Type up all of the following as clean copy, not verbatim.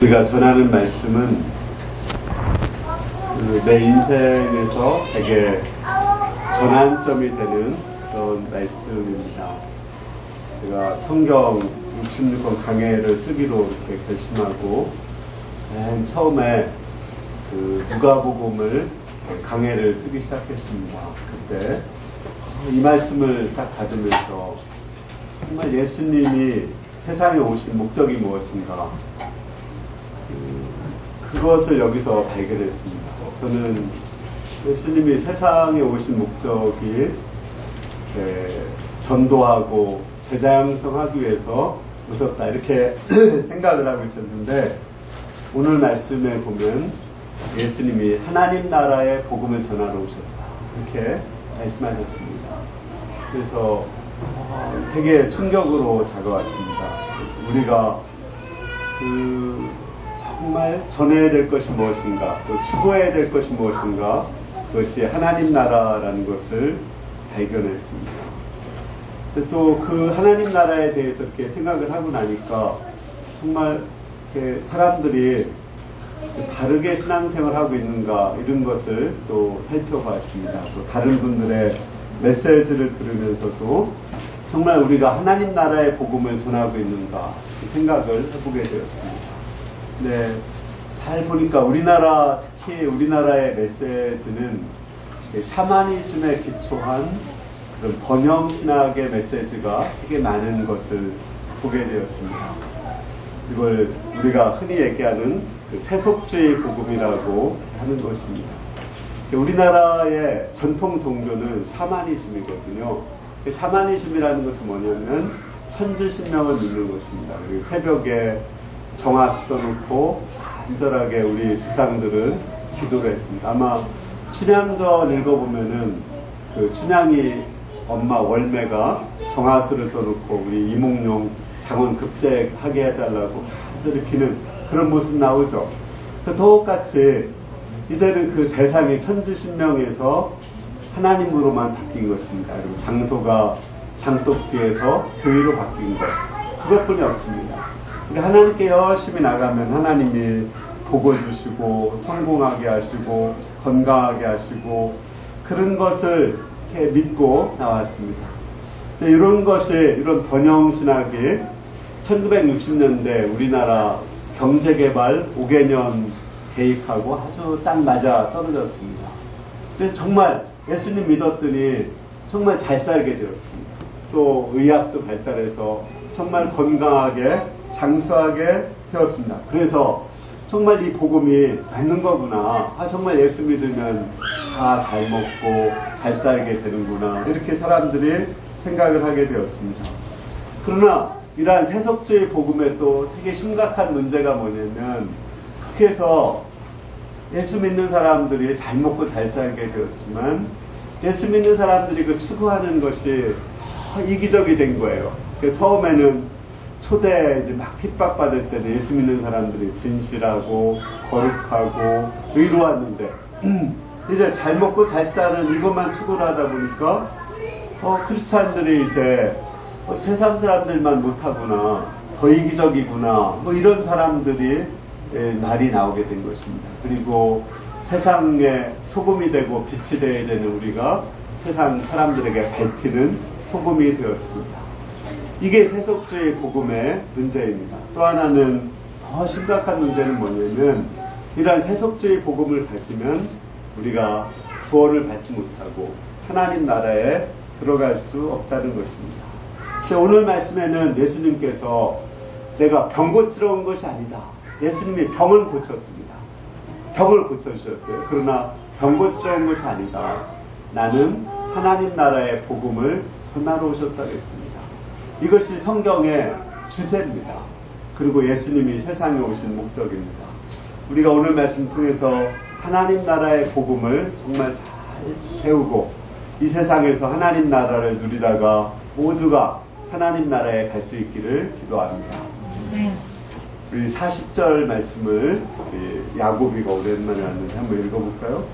우리가 전하는 말씀은 내 인생에서 되게 전환점이 되는 그런 말씀입니다. 제가 성경 66권 강해를 쓰기로 이렇게 결심하고 맨 처음에 누가복음을 강해를 쓰기 시작했습니다. 그때 이 말씀을 딱 받으면서 정말 예수님이 세상에 오신 목적이 무엇인가, 그것을 여기서 발견했습니다. 저는 예수님이 세상에 오신 목적이 전도하고 제자 양성하기 위해서 오셨다, 이렇게 생각을 하고 있었는데, 오늘 말씀에 보면 예수님이 하나님 나라의 복음을 전하러 오셨다, 이렇게 말씀하셨습니다. 그래서 되게 충격으로 다가왔습니다. 우리가 정말 전해야 될 것이 무엇인가, 또 추구해야 될 것이 무엇인가, 그것이 하나님 나라라는 것을 발견했습니다. 또 그 하나님 나라에 대해서 이렇게 생각을 하고 나니까 정말 이렇게 사람들이 다르게 신앙생활을 하고 있는가, 이런 것을 또 살펴봤습니다. 또 다른 분들의 메시지를 들으면서도 정말 우리가 하나님 나라의 복음을 전하고 있는가 생각을 해보게 되었습니다. 네, 잘 보니까 우리나라, 특히 우리나라의 메시지는 샤머니즘에 기초한 그런 번영신학의 메시지가 되게 많은 것을 보게 되었습니다. 이걸 우리가 흔히 얘기하는 세속주의 복음이라고 하는 것입니다. 우리나라의 전통 종교는 샤머니즘이거든요. 샤머니즘이라는 것은 뭐냐면 천지신명을 믿는 것입니다. 그리고 새벽에 정화수 떠놓고 간절하게 우리 조상들은 기도를 했습니다. 아마 춘향전 읽어보면은 그 춘향이 엄마 월매가 정화수를 떠놓고 우리 이몽룡 장원 급제하게 해달라고 간절히 비는 그런 모습 나오죠. 똑같이 이제는 그 대상이 천지신명에서 하나님으로만 바뀐 것입니다. 그리고 장소가 장독지에서 교회로 바뀐 것, 그것뿐이 없습니다. 그러니까 하나님께 열심히 나가면 하나님이 복을 주시고 성공하게 하시고 건강하게 하시고 그런 것을 이렇게 믿고 나왔습니다. 이런 것이, 이런 번영신학이 1960년대 우리나라 경제개발 5개년 계획하고 아주 딱 맞아 떨어졌습니다. 그래서 정말 예수님 믿었더니 정말 잘 살게 되었습니다. 또 의학도 발달해서 정말 건강하게 장수하게 되었습니다. 그래서 정말 이 복음이 맞는 거구나, 정말 예수 믿으면 다 잘 먹고 잘 살게 되는구나, 이렇게 사람들이 생각을 하게 되었습니다. 그러나 이러한 세속주의 복음에 또 되게 심각한 문제가 뭐냐면, 그렇게 해서 예수 믿는 사람들이 잘 먹고 잘 살게 되었지만 예수 믿는 사람들이 그 추구하는 것이 더 이기적이 된 거예요. 그러니까 처음에는 초대 이제 막 핍박받을 때는 예수 믿는 사람들이 진실하고 거룩하고 의로웠는데 이제 잘 먹고 잘 사는 이것만 추구를 하다 보니까 크리스찬들이 이제 세상 사람들만 못하구나, 더 이기적이구나, 이런 사람들이 말이 나오게 된 것입니다. 그리고 세상에 소금이 되고 빛이 되어야 되는 우리가 세상 사람들에게 밝히는 소금이 되었습니다. 이게 세속주의 복음의 문제입니다. 또 하나는 더 심각한 문제는 뭐냐면, 이러한 세속주의 복음을 가지면 우리가 구원을 받지 못하고 하나님 나라에 들어갈 수 없다는 것입니다. 오늘 말씀에는 예수님께서 내가 병 고치러 온 것이 아니다. 예수님이 병을 고쳤습니다. 병을 고쳐주셨어요. 그러나 병 고치러 온 것이 아니다. 나는 하나님 나라의 복음을 전하러 오셨다고 했습니다. 이것이 성경의 주제입니다. 그리고 예수님이 세상에 오신 목적입니다. 우리가 오늘 말씀 통해서 하나님 나라의 복음을 정말 잘 배우고 이 세상에서 하나님 나라를 누리다가 모두가 하나님 나라에 갈 수 있기를 기도합니다. 우리 40절 말씀을 야고비가 오랜만에 왔는데 한번 읽어볼까요?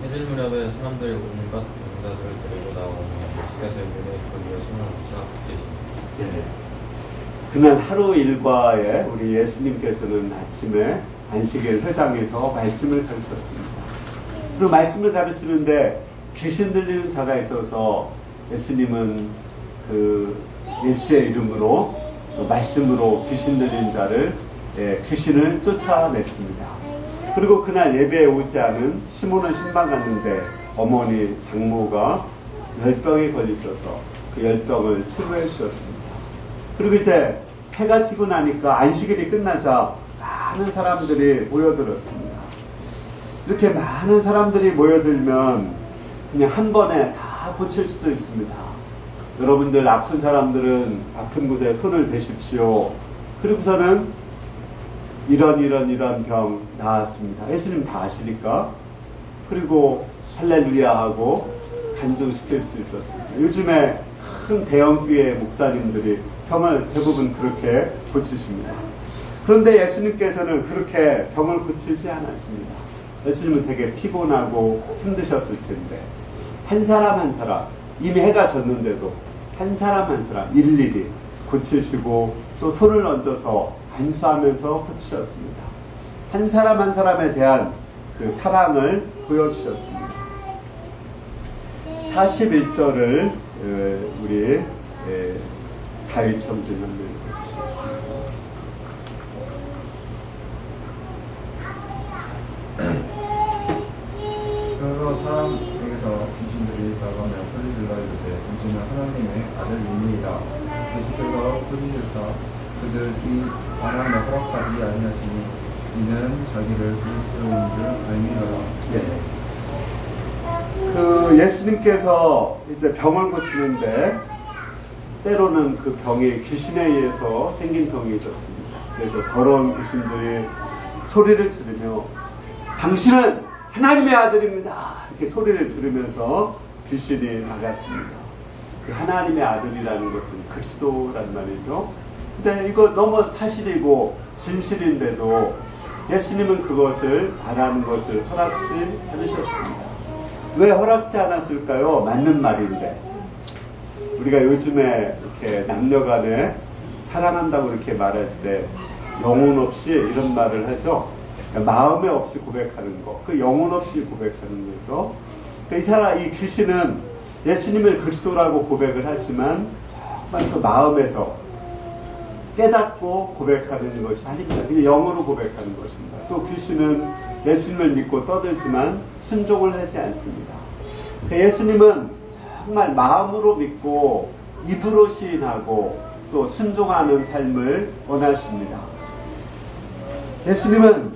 해질 무렵에 사람들이 온갖 병자들을 데리고 나오며 예수께서 이름에 거기에 손을 얹으사 붙이십니다. 예. 그날 하루 일과에 우리 예수님께서는 아침에 안식일 회당에서 말씀을 가르쳤습니다. 그리고 말씀을 가르치는데 귀신 들리는 자가 있어서 예수님은 그 예수의 이름으로 말씀으로 귀신 들린 자를 귀신을 쫓아냈습니다. 그리고 그날 예배에 오지 않은 시몬은 신방갔는데 어머니 장모가 열병에 걸리셔서 그 열병을 치료해 주셨습니다. 그리고 이제 해가 지고 나니까 안식일이 끝나자 많은 사람들이 모여들었습니다. 이렇게 많은 사람들이 모여들면 그냥 한 번에 다 고칠 수도 있습니다. 여러분들 아픈 사람들은 아픈 곳에 손을 대십시오. 그리고서는 이런 병 나았습니다. 예수님 다 아시니까. 그리고 할렐루야 하고 간증시킬 수 있었습니다. 요즘에 큰 대형교회 목사님들이 병을 대부분 그렇게 고치십니다. 그런데 예수님께서는 그렇게 병을 고치지 않았습니다. 예수님은 되게 피곤하고 힘드셨을 텐데 한 사람 한 사람 이미 해가 졌는데도 한 사람 한 사람 일일이 고치시고 또 손을 얹어서 안수하면서 고치셨습니다. 한 사람 한 사람에 대한 그 사랑을 보여주셨습니다. 41절을 우리 다윗 형제 형님 해주시겠습니다. 그러므로 사람에게서 귀신들이 나가며 소리질러 이르되 당신은 하나님의 아들이니이다. 예수께서 소리질사 그들이 말하며 허락하지 아니하시니 이는 자기를 그리스도인 줄 알미더라. 그 예수님께서 이제 병을 고치는데 때로는 그 병이 귀신에 의해서 생긴 병이 있었습니다. 그래서 더러운 귀신들이 소리를 지르며 당신은 하나님의 아들입니다. 이렇게 소리를 지르면서 귀신이 나갔습니다. 그 하나님의 아들이라는 것은 그리스도란 말이죠. 근데 이거 너무 사실이고 진실인데도 예수님은 그것을 바라는 것을 허락지 않으셨습니다. 왜 허락지 않았을까요? 맞는 말인데 우리가 요즘에 이렇게 남녀간에 사랑한다고 이렇게 말할 때 영혼 없이 이런 말을 하죠. 그러니까 마음에 없이 고백하는 거, 그 영혼 없이 고백하는 거죠. 그러니까 이 귀신은 예수님을 그리스도라고 고백을 하지만 정말 그 마음에서 깨닫고 고백하는 것이 아닙니다. 그냥 영으로 고백하는 것입니다. 또 귀신은 예수님을 믿고 떠들지만 순종을 하지 않습니다. 그러니까 예수님은 정말 마음으로 믿고 입으로 시인하고 또 순종하는 삶을 원하십니다. 예수님은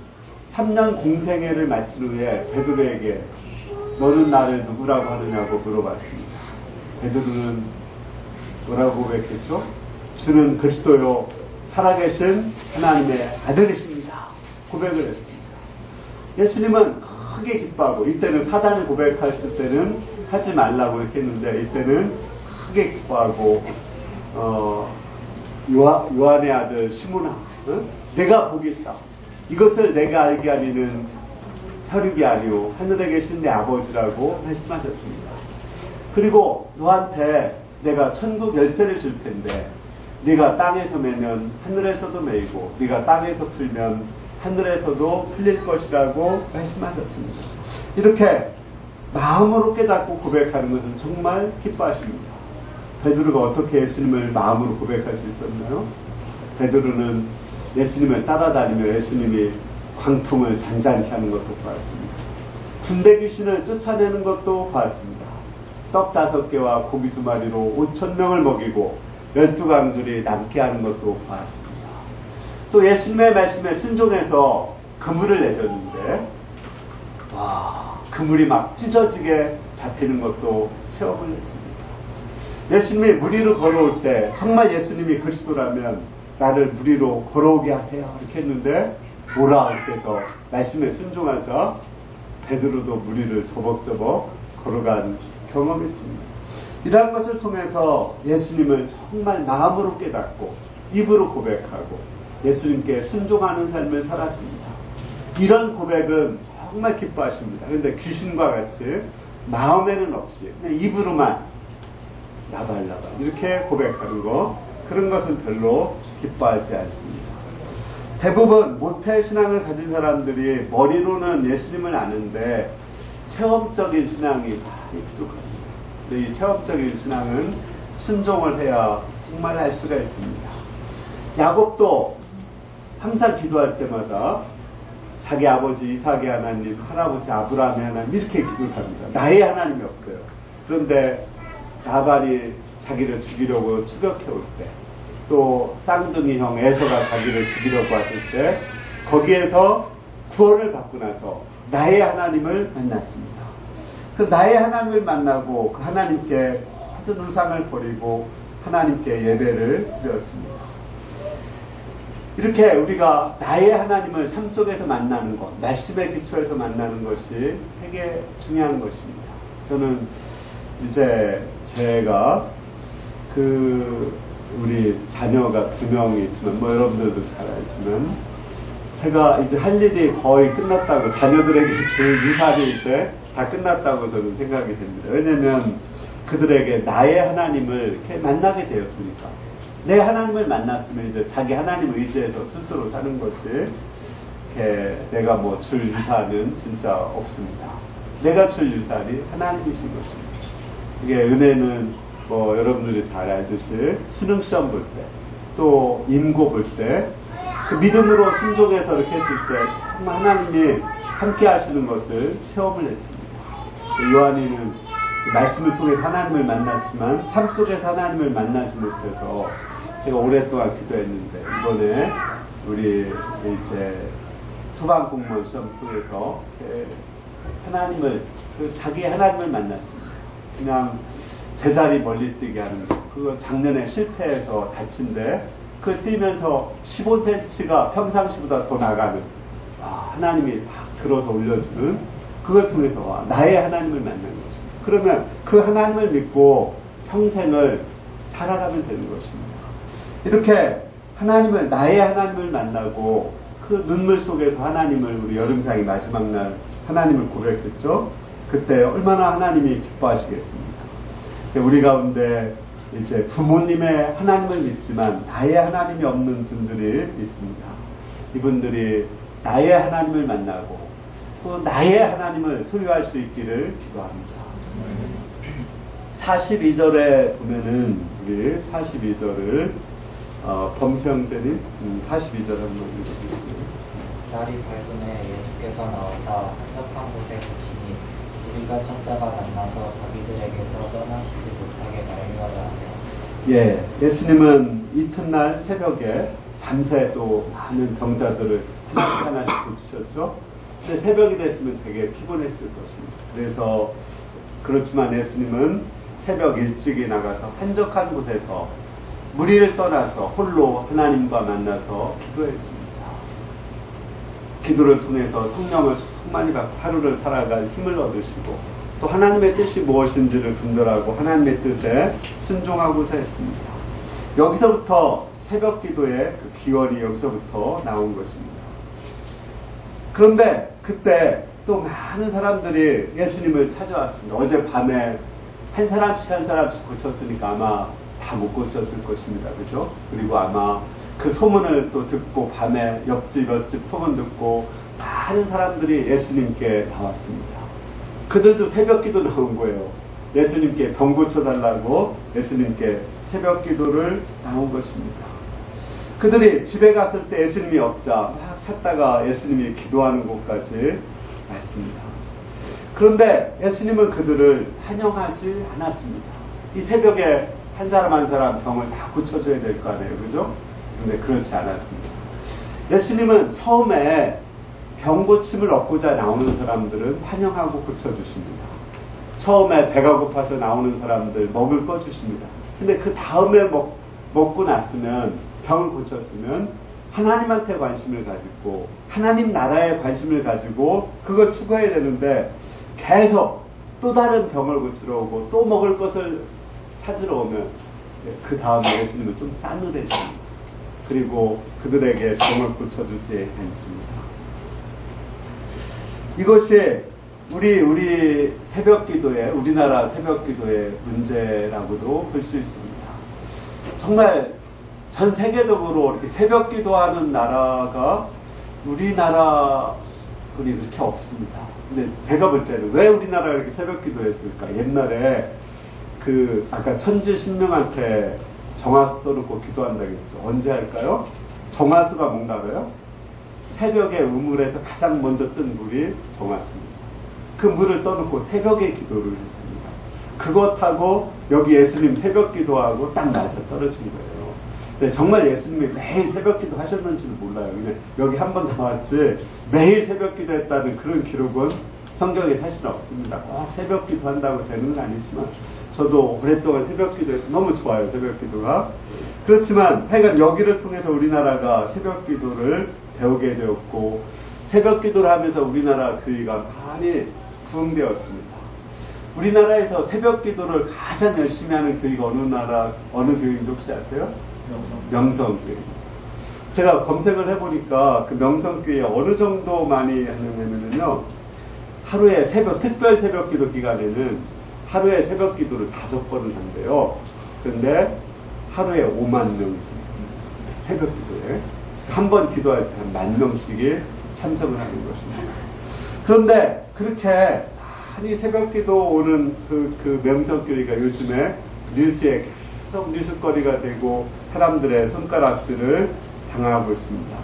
3년 공생애를 마친 후에 베드로에게 너는 나를 누구라고 하느냐고 물어봤습니다. 베드로는 뭐라고 고백했죠? 주는 그리스도요 살아계신 하나님의 아들이십니다. 고백을 했습니다. 예수님은 크게 기뻐하고 이때는 사단이 고백했을 때는 하지 말라고 이렇게 했는데 이때는 크게 기뻐하고 요한의 아들 시몬아 내가 복이 있다. 이것을 내가 알게 하리는 혈육이 아니오 하늘에 계신 내 아버지라고 말씀하셨습니다. 그리고 너한테 내가 천국 열쇠를 줄 텐데 네가 땅에서 매면 하늘에서도 매이고 네가 땅에서 풀면 하늘에서도 풀릴 것이라고 말씀하셨습니다. 이렇게 마음으로 깨닫고 고백하는 것은 정말 기뻐하십니다. 베드로가 어떻게 예수님을 마음으로 고백할 수 있었나요? 베드로는 예수님을 따라다니며 예수님이 광풍을 잔잔케 하는 것도 보았습니다. 군대 귀신을 쫓아내는 것도 보았습니다. 떡 5개와 고기 2마리로 5,000명을 먹이고 12강줄이 남게 하는 것도 보았습니다. 또 예수님의 말씀에 순종해서 그물을 내렸는데 그물이 막 찢어지게 잡히는 것도 체험을 했습니다. 예수님이 물 위로 걸어올 때 정말 예수님이 그리스도라면 나를 물 위로 걸어오게 하세요 이렇게 했는데 보라 그래서 말씀에 순종하자 베드로도 물 위를 저벅저벅 걸어간 경험이 있습니다. 이러한 것을 통해서 예수님을 정말 마음으로 깨닫고 입으로 고백하고 예수님께 순종하는 삶을 살았습니다. 이런 고백은 정말 기뻐하십니다. 그런데 귀신과 같이 마음에는 없이 그냥 입으로만 나발나발 이렇게 고백하는 거 그런 것은 별로 기뻐하지 않습니다. 대부분 모태신앙을 가진 사람들이 머리로는 예수님을 아는데 체험적인 신앙이 많이 부족합니다. 근데 이 체험적인 신앙은 순종을 해야 정말 알 수가 있습니다. 야곱도 항상 기도할 때마다 자기 아버지 이삭의 하나님, 할아버지 아브라함의 하나님 이렇게 기도를 합니다. 나의 하나님이 없어요. 그런데 라반이 자기를 죽이려고 추격해 올 때, 또 쌍둥이 형 에서가 자기를 죽이려고 하실 때 거기에서 구원을 받고 나서 나의 하나님을 만났습니다. 그 나의 하나님을 만나고 그 하나님께 모든 우상을 버리고 하나님께 예배를 드렸습니다. 이렇게 우리가 나의 하나님을 삶 속에서 만나는 것, 말씀의 기초에서 만나는 것이 되게 중요한 것입니다. 저는 이제 제가 우리 자녀가 2명이 있지만, 뭐 여러분들도 잘 알지만, 제가 이제 할 일이 거의 끝났다고, 자녀들에게 줄 유산이 이제 다 끝났다고 저는 생각이 됩니다. 왜냐면 그들에게 나의 하나님을 이렇게 만나게 되었으니까. 내 하나님을 만났으면 이제 자기 하나님 의지해서 스스로 사는 거지, 이렇게 내가 뭐 줄 유산은 진짜 없습니다. 내가 줄 유산이 하나님이신 것입니다. 이게 은혜는 뭐 여러분들이 잘 알듯이 수능시험 볼 때, 또 임고 볼 때, 그 믿음으로 순종해서 이렇게 했을 때 정말 하나님이 함께 하시는 것을 체험을 했습니다. 요한이는 말씀을 통해 하나님을 만났지만 삶 속에서 하나님을 만나지 못해서 제가 오랫동안 기도했는데, 이번에 우리 이제 소방공무원 시험 통해서 하나님을, 자기 하나님을 만났습니다. 그냥 제자리 멀리 뛰게 하는 거. 그거 작년에 실패해서 다친데, 그 뛰면서 15cm가 평상시보다 더 나가는, 하나님이 딱 들어서 올려주는, 그걸 통해서 나의 하나님을 만나는 거죠. 그러면 그 하나님을 믿고 평생을 살아가면 되는 것입니다. 이렇게 하나님을, 나의 하나님을 만나고 그 눈물 속에서 하나님을, 우리 여름상이 마지막 날 하나님을 고백했죠. 그때 얼마나 하나님이 기뻐하시겠습니까? 우리 가운데 이제 부모님의 하나님을 믿지만 나의 하나님이 없는 분들이 있습니다. 이분들이 나의 하나님을 만나고 또 나의 하나님을 소유할 수 있기를 기도합니다. 42절에 보면은, 우리 42절을 범수형제님 42절 한번 읽어주세요. 날이 밝음에 예수께서 나오사 한적한 곳에 계시니 우리가 찾다가 만나서 자기들에게서 떠나시지 못하게 말미암아 하며. 예, 예수님은 이튿날 새벽에 밤새 또 많은 병자들을 하나씩 고치셨죠. 근데 새벽이 됐으면 되게 피곤했을 것입니다. 그래서 그렇지만 예수님은 새벽 일찍이 나가서 한적한 곳에서 무리를 떠나서 홀로 하나님과 만나서 기도했습니다. 기도를 통해서 성령을 충만히 받고 하루를 살아갈 힘을 얻으시고, 또 하나님의 뜻이 무엇인지를 분별하고 하나님의 뜻에 순종하고자 했습니다. 여기서부터 새벽 기도의 그 기원이 여기서부터 나온 것입니다. 그런데 그때 또 많은 사람들이 예수님을 찾아왔습니다. 어젯밤에 한 사람씩 고쳤으니까 아마 다 못 고쳤을 것입니다. 그죠? 그리고 아마 그 소문을 또 듣고, 밤에 옆집 소문 듣고 많은 사람들이 예수님께 나왔습니다. 그들도 새벽 기도 나온 거예요. 예수님께 병 고쳐달라고 예수님께 새벽 기도를 나온 것입니다. 그들이 집에 갔을 때 예수님이 없자 막 찾다가 예수님이 기도하는 곳까지 왔습니다. 그런데 예수님은 그들을 환영하지 않았습니다. 이 새벽에 한 사람 병을 다 고쳐줘야 될 거 아니에요. 그죠? 근데 그렇지 않았습니다. 예수님은 처음에 병 고침을 얻고자 나오는 사람들은 환영하고 고쳐주십니다. 처음에 배가 고파서 나오는 사람들 먹을 거 주십니다. 근데 그 다음에 먹고 났으면, 병을 고쳤으면 하나님한테 관심을 가지고 하나님 나라에 관심을 가지고 그걸 추구해야 되는데, 계속 또 다른 병을 고치러 오고 또 먹을 것을 찾으러 오면 그 다음에 예수님은 좀 싸늘해집니다. 그리고 그들에게 병을 고쳐주지 않습니다. 이것이 우리 새벽 기도의, 우리나라 새벽 기도의 문제라고도 볼 수 있습니다. 정말 전 세계적으로 이렇게 새벽 기도하는 나라가 우리나라 분이 그렇게 없습니다. 근데 제가 볼 때는 왜 우리나라가 이렇게 새벽 기도했을까? 옛날에 아까 천지 신명한테 정화수 떠놓고 기도한다겠죠. 언제 할까요? 정화수가 뭔가 알아요? 새벽에 우물에서 가장 먼저 뜬 물이 정화수입니다. 그 물을 떠놓고 새벽에 기도를 했습니다. 그것하고 여기 예수님 새벽 기도하고 딱 맞아 떨어진 거예요. 네, 정말 예수님이 매일 새벽 기도 하셨는지도 몰라요. 그냥 여기 한 번 나왔지 매일 새벽 기도 했다는 그런 기록은 성경에 사실 없습니다. 꼭 새벽 기도 한다고 되는 건 아니지만 저도 오랫동안 새벽 기도해서 너무 좋아요. 새벽 기도가. 그렇지만 하여간 여기를 통해서 우리나라가 새벽 기도를 배우게 되었고 새벽 기도를 하면서 우리나라 교회가 많이 부흥되었습니다. 우리나라에서 새벽 기도를 가장 열심히 하는 교회가 어느 교회인지 혹시 아세요? 명성교회. 제가 검색을 해보니까 그 명성교회 어느 정도 많이 하느냐면요. 하루에 특별 새벽 기도 기간에는 하루에 새벽 기도를 5번을 한대요. 그런데 하루에 5만 명 새벽 기도에 한 번 기도할 때 한 10,000명씩이 참석을 하는 것입니다. 그런데 그렇게 많이 새벽 기도 오는 그 명성교회가 요즘에 뉴스에 계속 뉴스거리가 되고 사람들의 손가락질을 당하고 있습니다.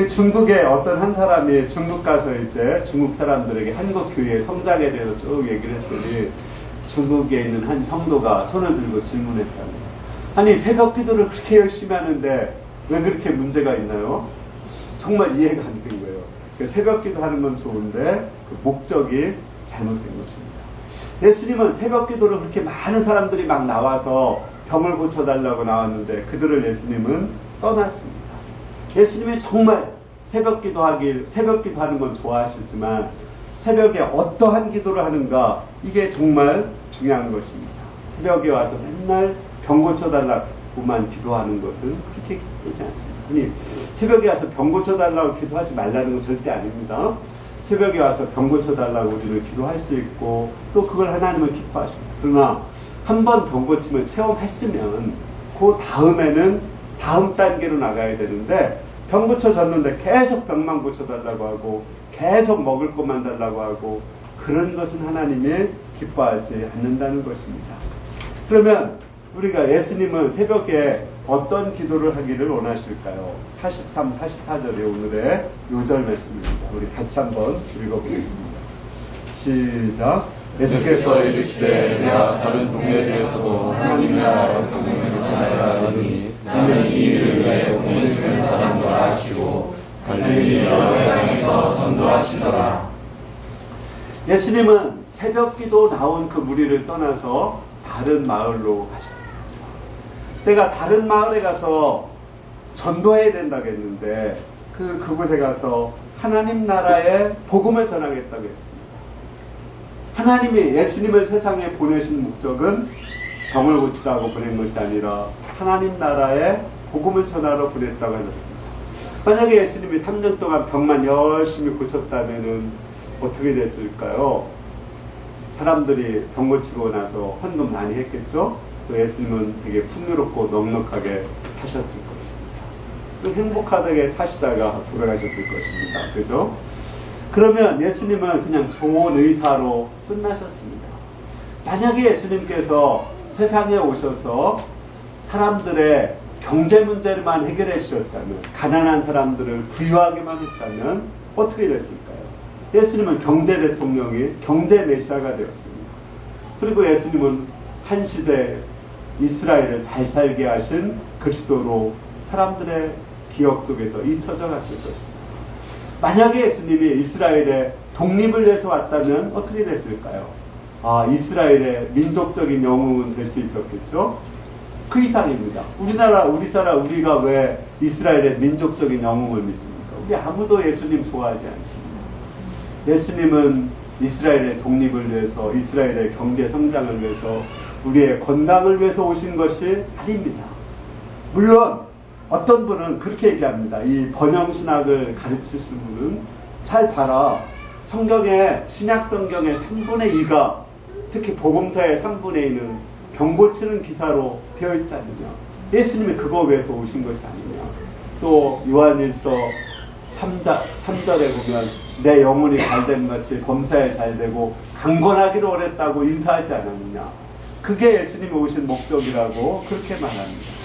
중국의 어떤 한 사람이 중국 가서 이제 중국 사람들에게 한국 교회의 성장에 대해서 쭉 얘기를 했더니 중국에 있는 한 성도가 손을 들고 질문했답니다. 아니 새벽 기도를 그렇게 열심히 하는데 왜 그렇게 문제가 있나요? 정말 이해가 안 된 거예요. 새벽 기도 하는 건 좋은데 그 목적이 잘못된 것입니다. 예수님은 새벽 기도를 그렇게 많은 사람들이 막 나와서 병을 고쳐달라고 나왔는데 그들을 예수님은 떠났습니다. 예수님이 정말 새벽 기도하는 건 좋아하시지만 새벽에 어떠한 기도를 하는가 이게 정말 중요한 것입니다. 새벽에 와서 맨날 병 고쳐달라고만 기도하는 것은 그렇게 기도하지 않습니다. 아니 새벽에 와서 병 고쳐달라고 기도하지 말라는 건 절대 아닙니다. 새벽에 와서 병 고쳐달라고 우리는 기도할 수 있고 또 그걸 하나님은 기뻐하십니다. 그러나 한 번 병 고침을 체험했으면 그 다음에는 다음 단계로 나가야 되는데 병 고쳐졌는데 계속 병만 고쳐달라고 하고 계속 먹을 것만 달라고 하고 그런 것은 하나님이 기뻐하지 않는다는 것입니다. 그러면 우리가 예수님은 새벽에 어떤 기도를 하기를 원하실까요? 43, 44절의 오늘의 요절 말씀입니다. 우리 같이 한번 읽어보겠습니다. 시작. 예수께서 이르시되 내가 다른 동네들에서도 하나님 나라의 복음을 전하라 하더니 나는 이 일을 위해 보내심을 받았노라 하시고 갈릴리 여러 땅에서 전도하시더라. 예수님은 새벽 기도 나온 그 무리를 떠나서 다른 마을로 가셨습니다. 내가 다른 마을에 가서 전도해야 된다고 했는데 그곳에 가서 하나님 나라의 복음을 전하겠다고 했습니다. 하나님이 예수님을 세상에 보내신 목적은 병을 고치라고 보낸 것이 아니라 하나님 나라의 복음을 전하러 보냈다고 하셨습니다. 만약에 예수님이 3년 동안 병만 열심히 고쳤다면 어떻게 됐을까요? 사람들이 병 고치고 나서 헌금 많이 했겠죠? 또 예수님은 되게 풍요롭고 넉넉하게 사셨을 것입니다. 또 행복하게 사시다가 돌아가셨을 것입니다. 그죠? 그러면 예수님은 그냥 좋은 의사로 끝나셨습니다. 만약에 예수님께서 세상에 오셔서 사람들의 경제 문제만 해결해 주셨다면, 가난한 사람들을 부유하게만 했다면 어떻게 됐을까요? 예수님은 경제 대통령이 경제 메시아가 되었습니다. 그리고 예수님은 한 시대 이스라엘을 잘 살게 하신 그리스도로 사람들의 기억 속에서 잊혀져 갔을 것입니다. 만약에 예수님이 이스라엘의 독립을 위해서 왔다면 어떻게 됐을까요? 이스라엘의 민족적인 영웅은 될 수 있었겠죠? 그 이상입니다. 우리가 왜 이스라엘의 민족적인 영웅을 믿습니까? 우리 아무도 예수님 좋아하지 않습니다. 예수님은 이스라엘의 독립을 위해서, 이스라엘의 경제 성장을 위해서, 우리의 건강을 위해서 오신 것이 아닙니다. 물론 어떤 분은 그렇게 얘기합니다. 이 번영신학을 가르치시는 분은 잘 봐라. 신약 성경의 3분의 2가 특히 복음서의 3분의 2는 병 고치는 기사로 되어 있지 않느냐. 예수님이 그거 위해서 오신 것이 아니냐. 또 요한일서 3절에 보면 내 영혼이 잘된 같이 범사에 잘되고 강건하기를 원했다고 인사하지 않았느냐. 그게 예수님이 오신 목적이라고 그렇게 말합니다.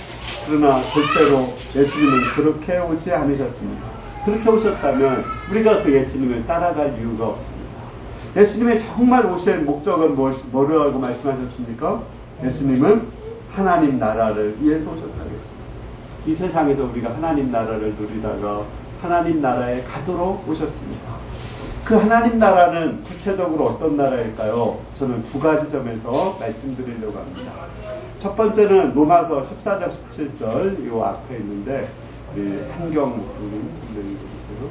그러나 절대로 예수님은 그렇게 오지 않으셨습니다. 그렇게 오셨다면 우리가 그 예수님을 따라갈 이유가 없습니다. 예수님의 정말 오신 목적은 뭐라고 말씀하셨습니까? 예수님은 하나님 나라를 위해서 오셨다고 했습니다. 이 세상에서 우리가 하나님 나라를 누리다가 하나님 나라에 가도록 오셨습니다. 그 하나님 나라는 구체적으로 어떤 나라일까요? 저는 두 가지 점에서 말씀드리려고 합니다. 첫 번째는 로마서 14장 17절 이 앞에 있는데 우리 한경 부님 보세요.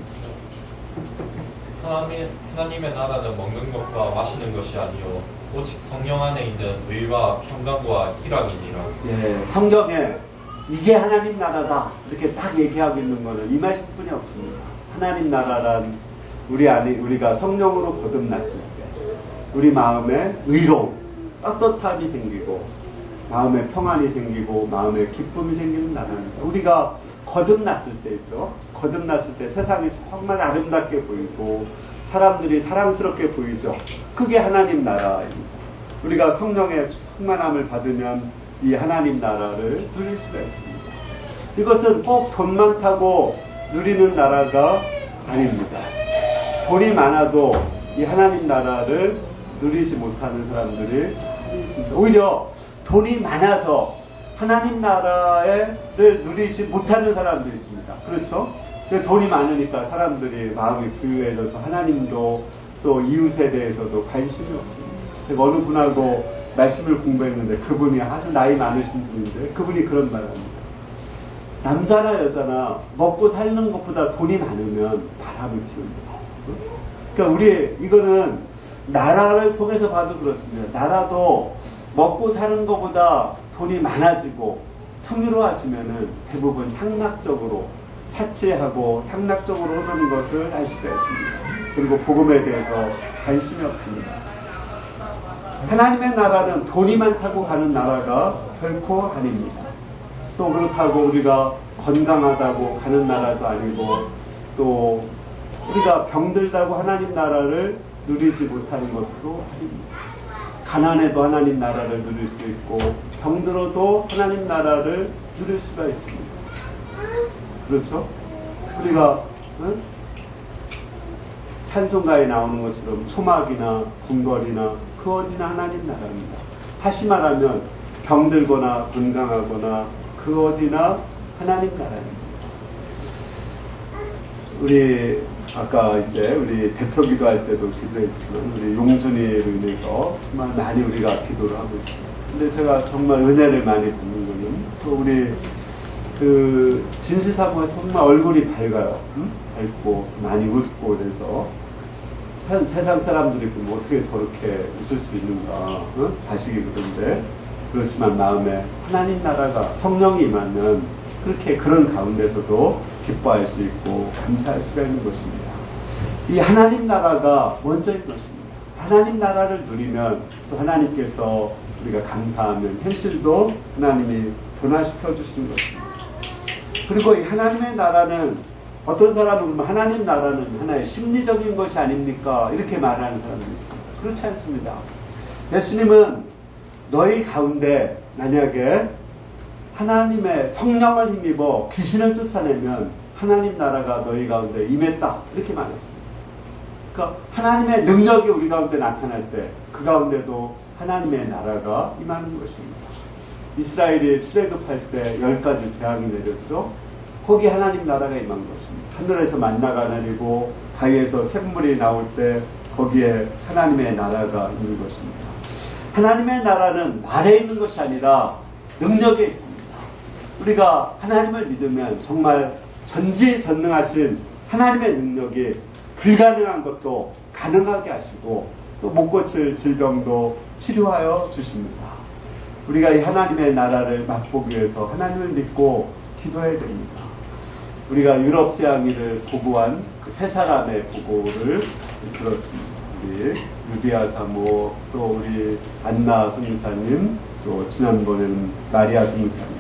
하나님의 나라는 먹는 것과 마시는 것이 아니요 오직 성령 안에 있는 의와 평강과 희락이니라. 예, 성경에 이게 하나님 나라다 이렇게 딱 얘기하고 있는 거는 이 말씀뿐이 없습니다. 하나님 나라란 우리가 성령으로 거듭났을 때 우리 마음에 의로움, 떳떳함이 생기고 마음에 평안이 생기고 마음에 기쁨이 생기는 나라입니다. 우리가 거듭났을 때죠. 거듭났을 때 세상이 정말 아름답게 보이고 사람들이 사랑스럽게 보이죠. 그게 하나님 나라입니다. 우리가 성령의 충만함을 받으면 이 하나님 나라를 누릴 수가 있습니다. 이것은 꼭 돈 많다고 누리는 나라가 아닙니다. 돈이 많아도 이 하나님 나라를 누리지 못하는 사람들이 많이 있습니다. 오히려 돈이 많아서 하나님 나라를 누리지 못하는 사람도 있습니다. 그렇죠? 돈이 많으니까 사람들이 마음이 부유해져서 하나님도 또 이웃에 대해서도 관심이 없습니다. 제가 어느 분하고 말씀을 공부했는데 그분이 아주 나이 많으신 분인데 그분이 그런 말을 합니다. 남자나 여자나 먹고 사는 것보다 돈이 많으면 바람을 피운다. 그러니까 이거는 나라를 통해서 봐도 그렇습니다. 나라도 먹고 사는 것보다 돈이 많아지고 풍요로워지면은 대부분 향락적으로 사치하고 향락적으로 흐르는 것을 알 수가 있습니다. 그리고 복음에 대해서 관심이 없습니다. 하나님의 나라는 돈이 많다고 가는 나라가 결코 아닙니다. 또 그렇다고 우리가 건강하다고 가는 나라도 아니고 또 우리가 병들다고 하나님 나라를 누리지 못하는 것도 아닙니다. 가난해도 하나님 나라를 누릴 수 있고 병들어도 하나님 나라를 누릴 수가 있습니다. 그렇죠? 우리가 찬송가에 나오는 것처럼 초막이나 궁궐이나 그 어디나 하나님 나라입니다. 다시 말하면 병들거나 건강하거나 그 어디나 하나님 나라입니다. 우리 아까 우리 대표 기도할 때도 기도했지만 우리 용준이로 인해서 정말 많이 우리가 기도를 하고 있습니다. 근데 제가 정말 은혜를 많이 받는 거는 또 우리 그 진실사모가 정말 얼굴이 밝아요. 밝고 많이 웃고 그래서 세상 사람들이 보면 어떻게 저렇게 웃을 수 있는가. 자식이 그런데 그렇지만 마음에 하나님 나라가 성령이 임하면 그렇게 그런 가운데서도 기뻐할 수 있고 감사할 수가 있는 것입니다. 이 하나님 나라가 먼저인 것입니다. 하나님 나라를 누리면 또 하나님께서 우리가 감사하면 현실도 하나님이 변화시켜 주시는 것입니다. 그리고 이 하나님의 나라는 어떤 사람은 하나님 나라는 하나의 심리적인 것이 아닙니까? 이렇게 말하는 사람들이 있습니다. 그렇지 않습니다. 예수님은 너희 가운데 만약에 하나님의 성령을 힘입어 귀신을 쫓아내면 하나님 나라가 너희 가운데 임했다. 이렇게 말했습니다. 그러니까 하나님의 능력이 우리 가운데 나타날 때 그 가운데도 하나님의 나라가 임하는 것입니다. 이스라엘이 출애굽할 때 10가지 재앙이 내렸죠. 거기 하나님 나라가 임한 것입니다. 하늘에서 만나가 내리고 바위에서 샘물이 나올 때 거기에 하나님의 나라가 있는 것입니다. 하나님의 나라는 말에 있는 것이 아니라 능력에 있습니다. 우리가 하나님을 믿으면 정말 전지전능하신 하나님의 능력이 불가능한 것도 가능하게 하시고 또 못 고칠 질병도 치료하여 주십니다. 우리가 이 하나님의 나라를 맛보기 위해서 하나님을 믿고 기도해야 됩니다. 우리가 유럽 세앙이를 보고한 그 세 사람의 보고를 들었습니다. 우리 유비아 사모, 또 우리 안나 선교사님, 또 지난번에는 마리아 선교사님.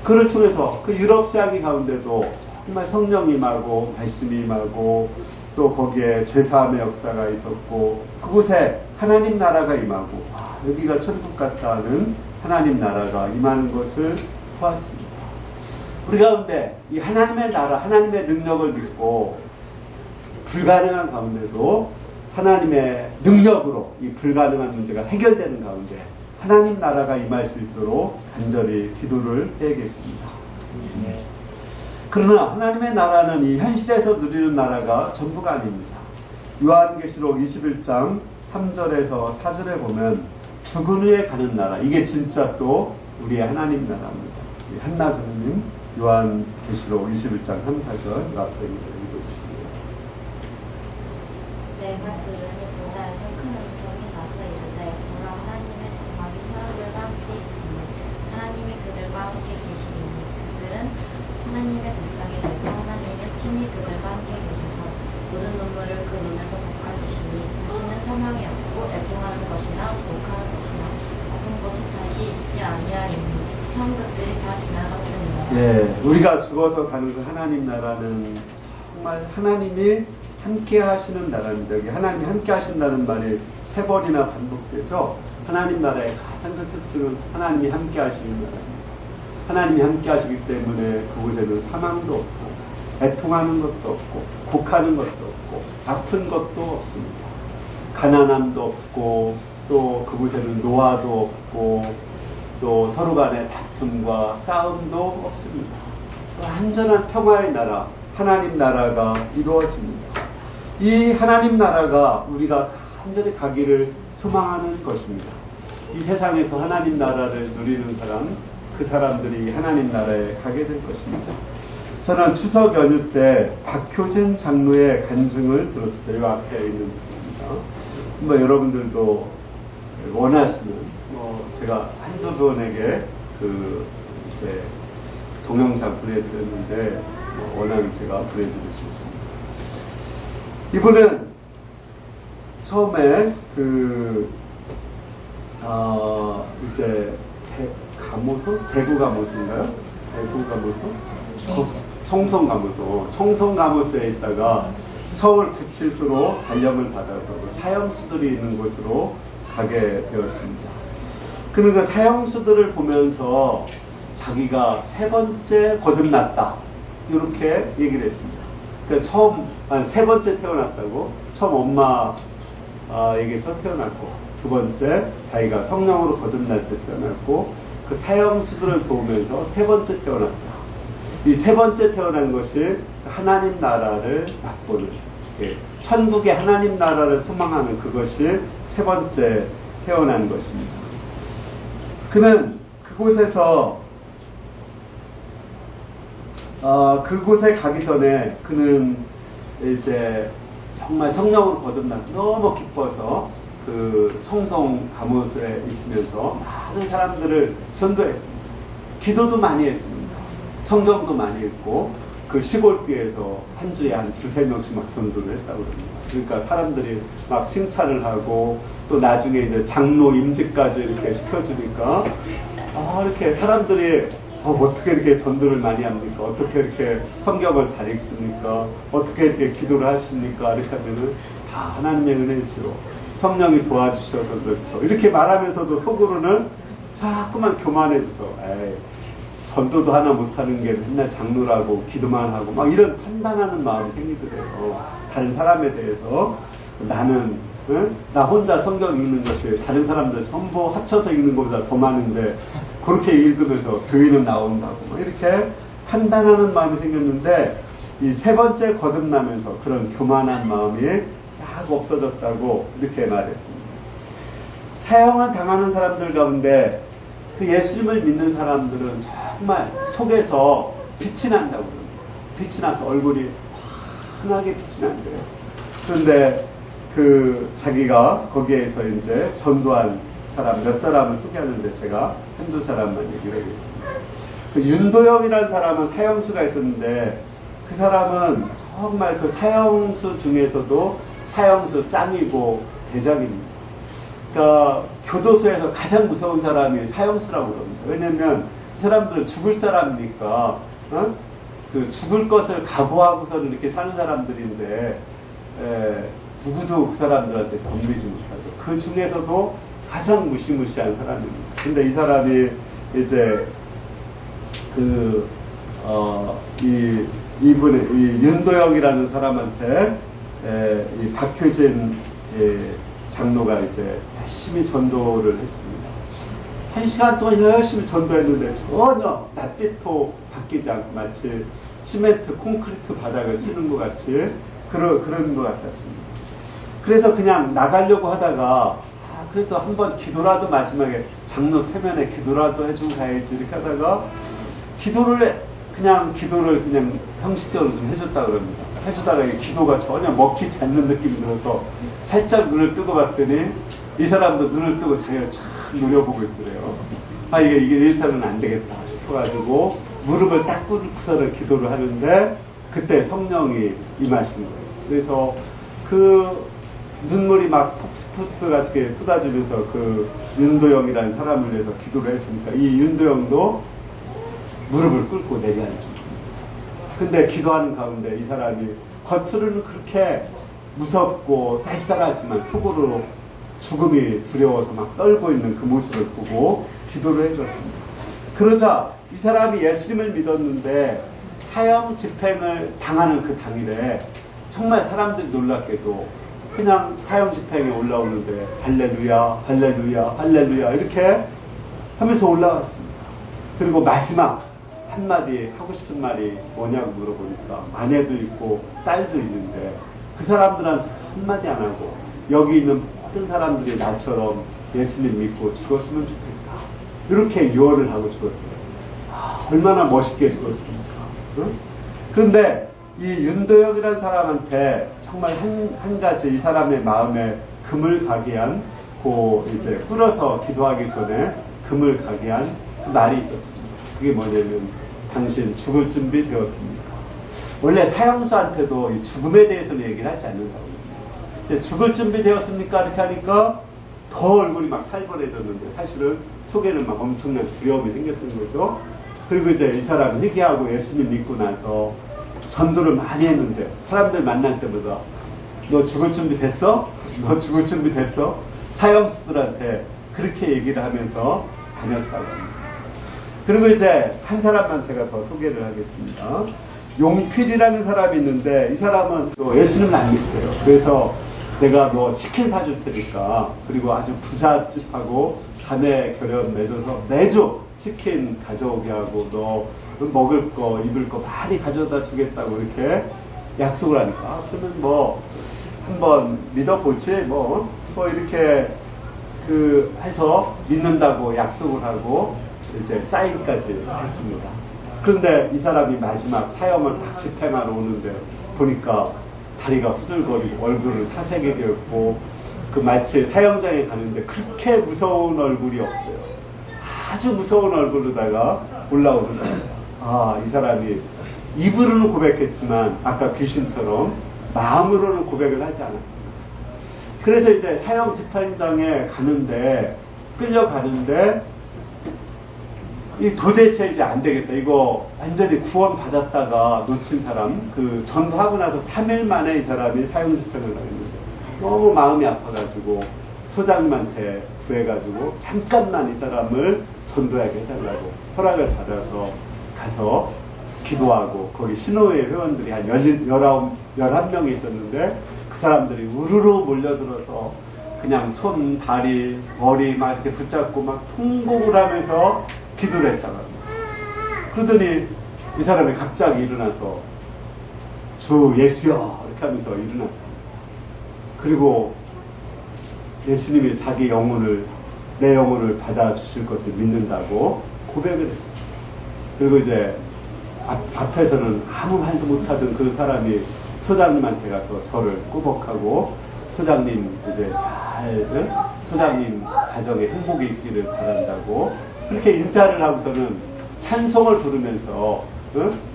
그를 통해서 그 유럽 사기 가운데도 정말 성령이 임하고 말씀이 임하고 또 거기에 죄사함의 역사가 있었고 그곳에 하나님 나라가 임하고 여기가 천국 같다는 하나님 나라가 임하는 것을 보았습니다. 우리 가운데 이 하나님의 나라, 하나님의 능력을 믿고 불가능한 가운데도 하나님의 능력으로 이 불가능한 문제가 해결되는 가운데 하나님 나라가 임할 수 있도록 간절히 기도를 해야겠습니다. 그러나 하나님의 나라는 이 현실에서 누리는 나라가 전부가 아닙니다. 요한계시록 21장 3절에서 4절에 보면 죽은 후에 가는 나라, 이게 진짜 또 우리의 하나님 나라입니다. 한나선님 요한계시록 21장 3, 4절 앞에 읽어주시고요. 내가 들으니 보좌에서 큰 음성이 나서 이르되 보라 하나님의 장막이 사람들과 함께 있으니 하나님이 그들과 함께 계시리니 그들은 하나님의 백성이 되고 하나님은 친히 그들과 함께 계셔서 모든 눈물을 그 눈에서 닦아주시니 다시는 사망이 없고 애통하는 것이나 독하는 것이나 아픈 것이 다시 있지 아니하리니 처음 것들이 다 지나갔습니다. 예, 우리가 죽어서 가는 그 하나님 나라는 정말 하나님이 함께 하시는 나라입니다. 여기 하나님이 함께 하신다는 말이 3번이나 반복되죠. 하나님 나라의 가장 큰 특징은 하나님이 함께 하시는 나라입니다. 하나님이 함께 하시기 때문에 그곳에는 사망도 없고 애통하는 것도 없고 곡하는 것도 없고 아픈 것도 없습니다. 가난함도 없고 또 그곳에는 노화도 없고 또 서로 간의 다툼과 싸움도 없습니다. 완전한 평화의 나라, 하나님 나라가 이루어집니다. 이 하나님 나라가 우리가 완전히 가기를 소망하는 것입니다. 이 세상에서 하나님 나라를 누리는 사람, 그 사람들이 하나님 나라에 가게 될 것입니다. 저는 추석 연휴 때 박효진 장로의 간증을 들었을 때 이 앞에 있는 분입니다. 여러분들도 원하시면 제가 한두 분에게 이제 동영상 보내드렸는데 원하면 제가 보내드릴 수 있습니다. 이분은 처음에 이제 가모소? 대구 가모소인가요? 대구 가모소? 청송 가모소에 있다가 서울 구치소로 발령을 받아서 사형수들이 있는 곳으로 가게 되었습니다. 그는 그 사형수들을 보면서 자기가 3번째 거듭났다. 이렇게 얘기를 했습니다. 그러니까 처음, 3번째 태어났다고. 처음 엄마에게서 태어났고, 2번째 자기가 성령으로 거듭날 때 태어났고, 그 사형수들을 도우면서 3번째 태어났다. 이 3번째 태어난 것이 하나님 나라를 맛보는, 천국의 하나님 나라를 소망하는 그것이 3번째 태어난 것입니다. 그는 그곳에서 그곳에 가기 전에 그는 이제 정말 성령으로 거듭나서 너무 기뻐서 그 청송 감호소에 있으면서 많은 사람들을 전도했습니다. 기도도 많이 했습니다. 성경도 많이 읽고 그 시골교회에서 한 주에 한 2-3명씩 막 전도를 했다고 그럽니다. 그러니까 사람들이 막 칭찬을 하고 또 나중에 이제 장로 임직까지 이렇게 시켜주니까 이렇게 사람들이 어떻게 이렇게 전도를 많이 합니까? 어떻게 이렇게 성경을 잘 읽습니까? 어떻게 이렇게 기도를 하십니까? 이렇게 하면은 다 하나님의 은혜지요. 성령이 도와주셔서 그렇죠. 이렇게 말하면서도 속으로는 자꾸만 교만해져서 전도도 하나 못하는 게 맨날 장로라고 기도만 하고 막 이런 판단하는 마음이 생기더래요. 다른 사람에 대해서 나는 나 혼자 성경 읽는 것이 다른 사람들 전부 합쳐서 읽는 것보다 더 많은데 그렇게 읽으면서 교회는 나온다고 막 이렇게 판단하는 마음이 생겼는데 이 3번째 거듭나면서 그런 교만한 마음이 싹 없어졌다고 이렇게 말했습니다. 사형을 당하는 사람들 가운데 그 예수님을 믿는 사람들은 정말 속에서 빛이 난다고 그럽니다. 빛이 나서 얼굴이 환하게 빛이 난대요. 그런데 자기가 거기에서 이제 전도한 사람 몇 사람을 소개하는데 제가 한두 사람만 얘기를 하겠습니다. 윤도영이라는 사람은 사형수가 있었는데 그 사람은 정말 그 사형수 중에서도 사형수 짱이고 대장입니다. 그러니까 교도소에서 가장 무서운 사람이 사형수라고 그럽니다. 왜냐면 이 사람들은 죽을 사람이니까 그 죽을 것을 각오하고서는 이렇게 사는 사람들인데 누구도 그 사람들한테 덤비지 못하죠. 그 중에서도 가장 무시무시한 사람입니다. 근데 이 사람이 이제 이분의 이 윤도영이라는 사람한테 이 박효진 장로가 이제 열심히 전도를 했습니다. 1시간 동안 열심히 전도했는데 전혀 낯빛도 바뀌지 않고 마치 시멘트, 콘크리트 바닥을 치는 것 같이 그런 것 같았습니다. 그래서 그냥 나가려고 하다가 그래도 한번 기도라도 마지막에 장로 체면에 기도라도 해주고 가야지 이렇게 하다가 기도를 그냥 형식적으로 좀 해줬다 그럽니다. 해주다가 이 기도가 전혀 먹히지 않는 느낌이 들어서 살짝 눈을 뜨고 봤더니 이 사람도 눈을 뜨고 자기를 참 노려보고 있더래요. 이게 일사는 안 되겠다 싶어가지고 무릎을 딱 꿇고서는 기도를 하는데 그때 성령이 임하시는 거예요. 그래서 그 눈물이 막 폭스폭스같이 쏟아지면서 그 윤도영이라는 사람을 위해서 기도를 해주니까 이 윤도영도 무릎을 꿇고 내려앉죠. 근데 기도하는 가운데 이 사람이 겉으로는 그렇게 무섭고 쌀쌀하지만 속으로 죽음이 두려워서 막 떨고 있는 그 모습을 보고 기도를 해줬습니다. 그러자 이 사람이 예수님을 믿었는데 사형 집행을 당하는 그 당일에 정말 사람들이 놀랍게도 그냥 사형 집행에 올라오는데 할렐루야, 할렐루야, 할렐루야 이렇게 하면서 올라왔습니다. 그리고 마지막 한마디 하고 싶은 말이 뭐냐고 물어보니까 아내도 있고 딸도 있는데 그 사람들한테 한마디 안 하고 여기 있는 모든 사람들이 나처럼 예수님 믿고 죽었으면 좋겠다. 이렇게 유언을 하고 죽었대요. 얼마나 멋있게 죽었습니까? 응? 그런데 이 윤도영이라는 사람한테 정말 한 가지 이 사람의 마음에 금을 가게 한 이제 꿇어서 기도하기 전에 금을 가게 한 그 말이 있었습니다. 그게 뭐냐면 당신 죽을 준비 되었습니까? 원래 사형수한테도 이 죽음에 대해서는 얘기를 하지 않는다고. 근데 죽을 준비 되었습니까? 이렇게 하니까 더 얼굴이 막 살벌해졌는데 사실은 속에는 막 엄청난 두려움이 생겼던 거죠. 그리고 이제 이 사람은 회개하고 예수님 믿고 나서 전도를 많이 했는데 사람들 만날 때마다 너 죽을 준비 됐어? 너 죽을 준비 됐어? 사형수들한테 그렇게 얘기를 하면서 다녔다고 합니다. 그리고 이제 한 사람만 제가 더 소개를 하겠습니다. 용필이라는 사람이 있는데 이 사람은 또 예수님을 안 믿대요. 그래서 내가 너 치킨 사줄 테니까 그리고 아주 부잣집하고 자매 결연 맺어서 매주 치킨 가져오게 하고 너 먹을 거 입을 거 많이 가져다 주겠다고 이렇게 약속을 하니까 그러면 뭐 한번 믿어보지 뭐 이렇게 해서 믿는다고 약속을 하고 이제 사인까지 했습니다. 그런데 이 사람이 마지막 사형을 딱 집행하러 오는데 보니까 다리가 후들거리고 얼굴은 사색이 되었고 마치 사형장에 가는데 그렇게 무서운 얼굴이 없어요. 아주 무서운 얼굴로다가 올라오는 거예요. 이 사람이 입으로는 고백했지만 아까 귀신처럼 마음으로는 고백을 하지 않았다. 그래서 이제 사형 집행장에 끌려가는데 도대체 이제 안 되겠다. 이거 완전히 구원 받았다가 놓친 사람, 전도하고 나서 3일 만에 이 사람이 사형 집행을 당했는데 너무 마음이 아파가지고 소장님한테 구해가지고 잠깐만 이 사람을 전도하게 해달라고 허락을 받아서 가서 기도하고 거기 신호회 회원들이 한 11명이 있었는데 그 사람들이 우르르 몰려들어서 그냥 손, 다리, 머리 막 이렇게 붙잡고 막 통곡을 하면서 기도를 했다고 합니다. 그러더니 이 사람이 갑자기 일어나서 주 예수여 이렇게 하면서 일어났습니다. 그리고 예수님이 자기 내 영혼을 받아주실 것을 믿는다고 고백을 했습니다. 그리고 이제 앞에서는 아무 말도 못하던 그 사람이 소장님한테 가서 저를 꾸벅하고 소장님 소장님 가정에 행복이 있기를 바란다고 이렇게 인사를 하고서는 찬송을 부르면서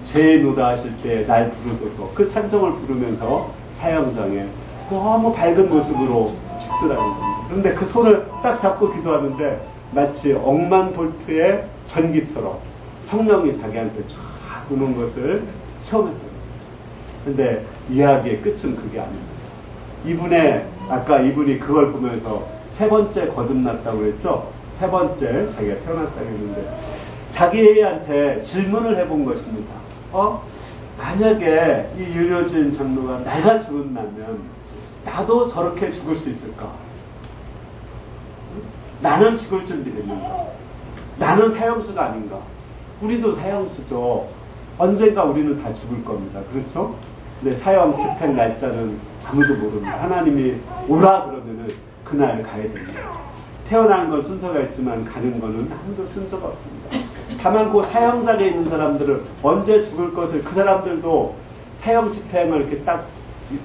죄노다 하실 때 날 부르소서 그 찬송을 부르면서 사형장에 너무 밝은 모습으로 죽더라는 겁니다. 그런데 그 손을 딱 잡고 기도하는데 마치 억만 볼트의 전기처럼 성령이 자기한테 쫙 오는 것을 처음 했던 거예요. 근데 이야기의 끝은 그게 아닙니다. 아까 이분이 그걸 보면서 세 번째 거듭났다고 했죠? 세 번째 자기가 태어났다고 했는데 자기한테 질문을 해본 것입니다. 만약에 이 윤효진 장로가 내가 죽었다면 나도 저렇게 죽을 수 있을까? 나는 죽을 준비됐는가? 나는 사형수가 아닌가? 우리도 사형수죠. 언젠가 우리는 다 죽을 겁니다. 그렇죠? 근데 사형 집행 날짜는 아무도 모릅니다. 하나님이 오라 그러면은 그날 가야 됩니다. 태어난 건 순서가 있지만 가는 거는 아무도 순서가 없습니다. 다만 그 사형장에 있는 사람들은 언제 죽을 것을 그 사람들도 사형 집행을 이렇게 딱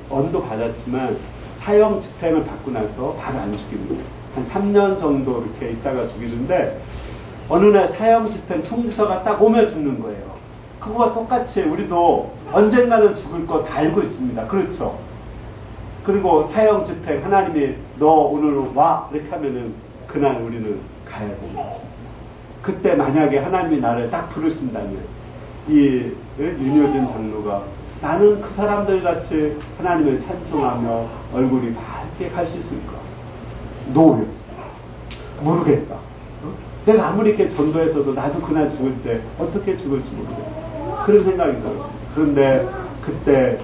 언도 받았지만 사형 집행을 받고 나서 바로 안 죽입니다. 한 3년 정도 이렇게 있다가 죽이는데 어느 날 사형 집행 통지서가 딱 오면 죽는 거예요. 그거와 똑같이 우리도 언젠가는 죽을 거 다 알고 있습니다. 그렇죠? 그리고 사형 집행 하나님이 너 오늘 와 이렇게 하면은 그날 우리는 가야 됩니다. 그때 만약에 하나님이 나를 딱 부르신다면 이 윤효진 장로가 나는 그 사람들 같이 하나님을 찬송하며 얼굴이 밝게 갈 수 있을까? 노였습니다. 모르겠다. 내가 아무리 이렇게 전도해서도 나도 그날 죽을 때 어떻게 죽을지 모르겠다. 그런 생각이 들었습니다. 그런데 그때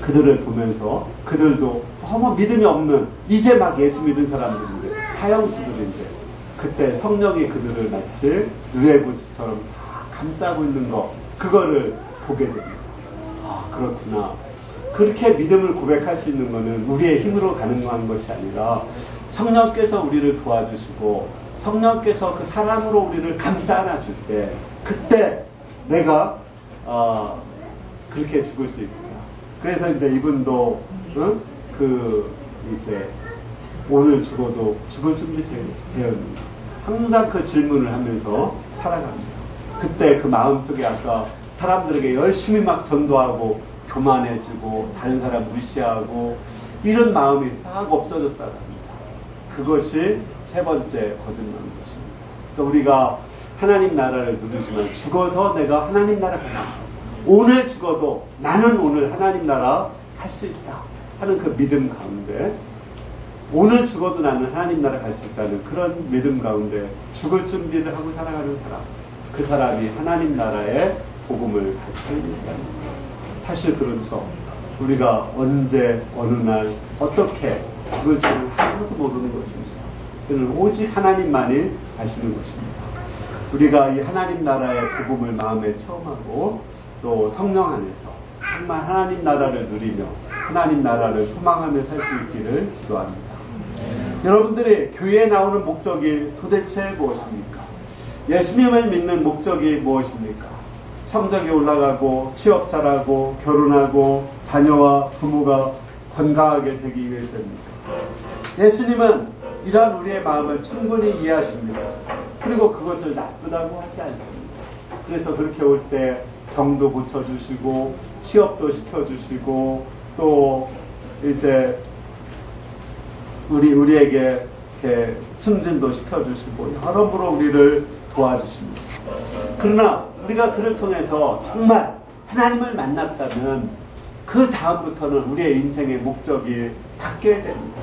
그들을 보면서 그들도 너무 믿음이 없는 이제 막 예수 믿은 사람들인데 사형수들인데 그때 성령이 그들을 마치 누에고지처럼 다 감싸고 있는 거 그거를 보게 됩니다. 그렇구나. 그렇게 믿음을 고백할 수 있는 것은 우리의 힘으로 가능한 것이 아니라 성령께서 우리를 도와주시고 성령께서 그 사랑으로 우리를 감싸 안아줄 때 그때 내가 그렇게 죽을 수 있구나. 그래서 이제 이분도 이제 오늘 죽어도 죽을 준비 되어 있는 항상 그 질문을 하면서 살아갑니다. 그때 그 마음속에 아까 사람들에게 열심히 막 전도하고 교만해지고 다른 사람 무시하고 이런 마음이 싹 없어졌다고 합니다. 그것이 세 번째 거듭나는 것입니다. 그러니까 우리가 하나님 나라를 누리지만 죽어서 내가 하나님 나라 가나 오늘 죽어도 나는 오늘 하나님 나라 갈 수 있다 하는 그 믿음 가운데 오늘 죽어도 나는 하나님 나라 갈 수 있다는 그런 믿음 가운데 죽을 준비를 하고 살아가는 사람 그 사람이 하나님 나라의 복음을 가지고 있다는 거예요. 사실 그렇죠. 우리가 언제 어느 날 어떻게 죽을 줄 아무도 모르는 것입니다. 그는 오직 하나님만이 아시는 것입니다. 우리가 이 하나님 나라의 복음을 마음에 체험하고 또 성령 안에서 정말 하나님 나라를 누리며 하나님 나라를 소망하며 살 수 있기를 기도합니다. 여러분들이 교회에 나오는 목적이 도대체 무엇입니까? 예수님을 믿는 목적이 무엇입니까? 성적이 올라가고 취업 잘하고 결혼하고 자녀와 부모가 건강하게 되기 위해서입니까? 예수님은 이러한 우리의 마음을 충분히 이해하십니다. 그리고 그것을 나쁘다고 하지 않습니다. 그래서 그렇게 올 때 병도 고쳐주시고 취업도 시켜주시고 또 이제 우리에게 이렇게 승진도 시켜주시고 여러모로 우리를 도와주십니다. 그러나 우리가 그를 통해서 정말 하나님을 만났다면 그 다음부터는 우리의 인생의 목적이 바뀌어야 됩니다.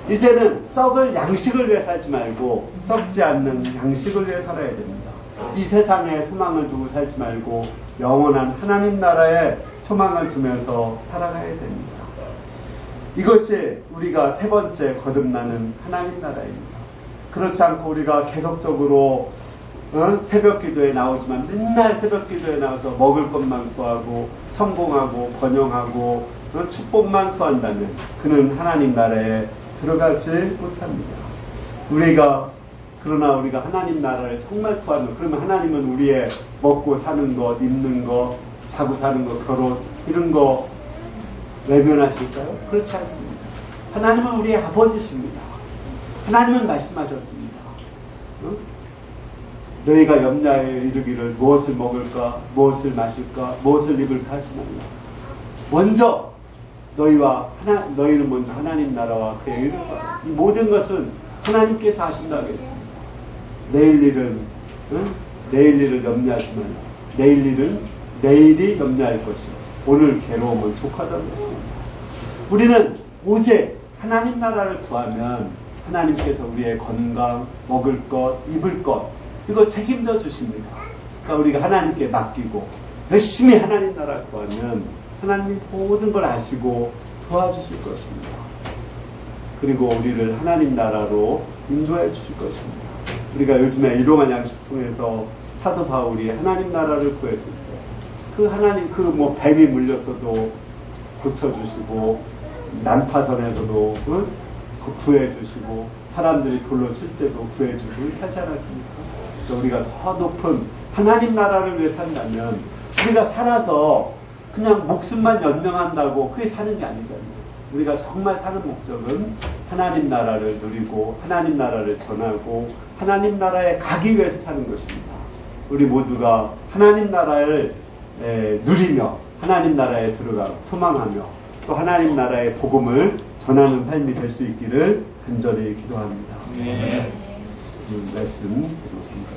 이제는 썩을 양식을 위해 살지 말고 썩지 않는 양식을 위해 살아야 됩니다. 이 세상에 소망을 두고 살지 말고 영원한 하나님 나라에 소망을 두면서 살아가야 됩니다. 이것이 우리가 세 번째 거듭나는 하나님 나라입니다. 그렇지 않고 우리가 계속적으로 새벽 기도에 나오지만 맨날 새벽 기도에 나와서 먹을 것만 구하고 성공하고 번영하고 축복만 구한다면 그는 하나님 나라에 들어가지 못합니다. 그러나 우리가 하나님 나라를 정말 구하면 그러면 하나님은 우리의 먹고 사는 것, 입는 것, 자고 사는 것, 결혼 이런 거 외면하실까요? 그렇지 않습니다. 하나님은 우리의 아버지십니다. 하나님은 말씀하셨습니다. 너희가 염려에 이르기를 무엇을 먹을까, 무엇을 마실까, 무엇을 입을까 하지 말라. 먼저 너희는 먼저 하나님 나라와 그의 의를 구하라. 이 모든 것은 하나님께서 하신다고 했습니다. 내일 일을 염려하지 말라. 내일 일은 내일이 염려할 것이요 오늘 괴로움을 족하다고 했습니다. 우리는 오직 하나님 나라를 구하면 하나님께서 우리의 건강, 먹을 것, 입을 것 이거 책임져 주십니다. 그러니까 우리가 하나님께 맡기고 열심히 하나님 나라를 구하면 하나님이 모든 걸 아시고 도와주실 것입니다. 그리고 우리를 하나님 나라로 인도해 주실 것입니다. 우리가 요즘에 일용할 양식 통해서 사도 바울이 하나님 나라를 구했을 때 그 하나님 뱀이 물렸어도 고쳐주시고 난파선에서도 구해주시고 사람들이 돌로 칠 때도 구해주고 이렇게 하지 않았습니까? 그러니까 우리가 더 높은 하나님 나라를 위해 산다면 우리가 살아서 그냥 목숨만 연명한다고 그게 사는 게 아니잖아요. 우리가 정말 사는 목적은 하나님 나라를 누리고 하나님 나라를 전하고 하나님 나라에 가기 위해서 사는 것입니다. 우리 모두가 하나님 나라를 누리며 하나님 나라에 들어가고 소망하며 또 하나님 나라의 복음을 전하는 삶이 될 수 있기를 간절히 기도합니다. 네. 말씀 드리겠습니다.